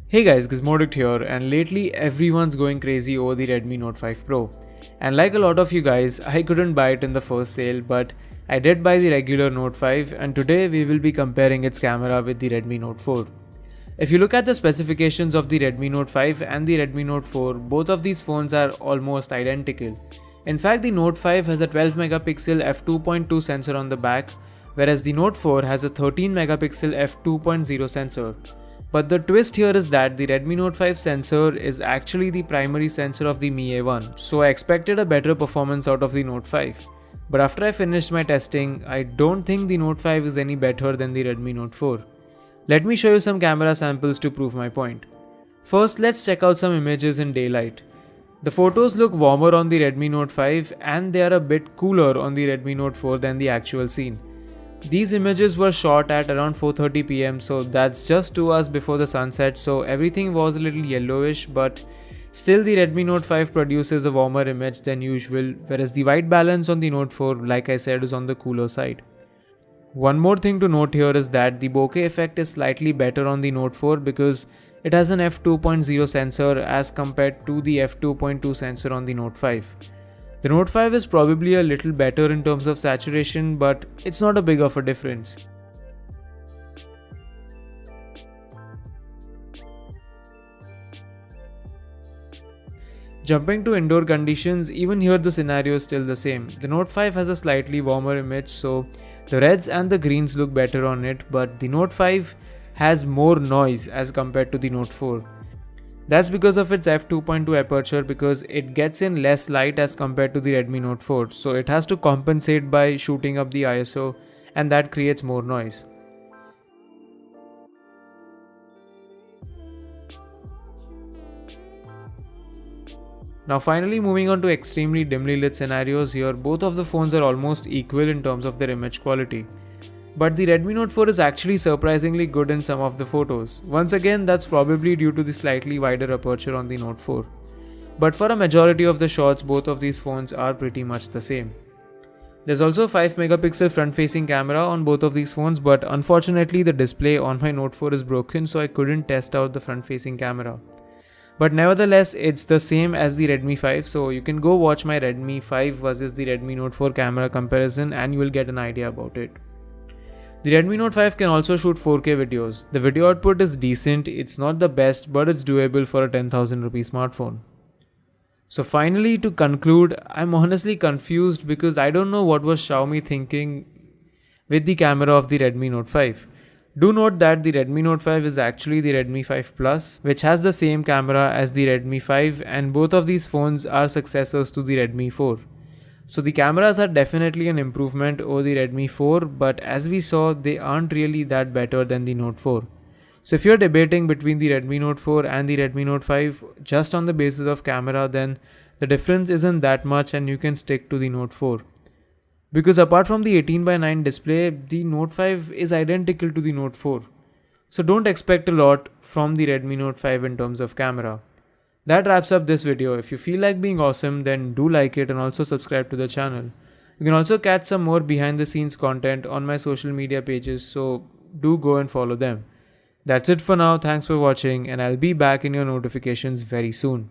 Hey guys, Gizmodict here, and lately everyone's going crazy over the Redmi Note 5 Pro. And like a lot of you guys, I couldn't buy it in the first sale, but I did buy the regular Note 5, and today we will be comparing its camera with the Redmi Note 4. If you look at the specifications of the Redmi Note 5 and the Redmi Note 4, both of these phones are almost identical. In fact, the Note 5 has a 12 megapixel f2.2 sensor on the back, whereas the Note 4 has a 13 megapixel f2.0 sensor. But the twist here is that the Redmi Note 5 sensor is actually the primary sensor of the Mi A1, so I expected a better performance out of the Note 5. But after I finished my testing, I don't think the Note 5 is any better than the Redmi Note 4. Let me show you some camera samples to prove my point. First, let's check out some images in daylight. The photos look warmer on the Redmi Note 5 and they are a bit cooler on the Redmi Note 4 than the actual scene. These images were shot at around 4:30 pm, so that's just 2 hours before the sunset, so everything was a little yellowish, but still the Redmi Note 5 produces a warmer image than usual, whereas the white balance on the Note 4, like I said, is on the cooler side. One more thing to note here is that the bokeh effect is slightly better on the Note 4 because it has an f2.0 sensor as compared to the f2.2 sensor on the Note 5. The Note 5 is probably a little better in terms of saturation, but it's not a big of a difference. Jumping to indoor conditions, even here the scenario is still the same. The Note 5 has a slightly warmer image, so the reds and the greens look better on it, but the Note 5 has more noise as compared to the Note 4. That's because of its f2.2 aperture, because it gets in less light as compared to the Redmi Note 4, so it has to compensate by shooting up the ISO, and that creates more noise. Now finally, moving on to extremely dimly lit scenarios here, both of the phones are almost equal in terms of their image quality. But the Redmi Note 4 is actually surprisingly good in some of the photos. Once again, that's probably due to the slightly wider aperture on the Note 4. But for a majority of the shots, both of these phones are pretty much the same. There's also a 5 megapixel front facing camera on both of these phones, but unfortunately the display on my Note 4 is broken, so I couldn't test out the front facing camera. But nevertheless, it's the same as the Redmi 5, so you can go watch my Redmi 5 versus the Redmi Note 4 camera comparison and you will get an idea about it. The Redmi Note 5 can also shoot 4K videos. The video output is decent, it's not the best, but it's doable for a 10,000 rupee smartphone. So finally, to conclude, I'm honestly confused because I don't know what was Xiaomi thinking with the camera of the Redmi Note 5. Do note that the Redmi Note 5 is actually the Redmi 5 Plus, which has the same camera as the Redmi 5, and both of these phones are successors to the Redmi 4. So the cameras are definitely an improvement over the Redmi 4, but as we saw, they aren't really that better than the Note 4. So if you're debating between the Redmi Note 4 and the Redmi Note 5 just on the basis of camera, then the difference isn't that much and you can stick to the Note 4. Because apart from the 18:9 display, the Note 5 is identical to the Note 4. So don't expect a lot from the Redmi Note 5 in terms of camera. That wraps up this video. If you feel like being awesome, then do like it and also subscribe to the channel. You can also catch some more behind the scenes content on my social media pages, so do go and follow them. That's it for now. Thanks for watching and I'll be back in your notifications very soon.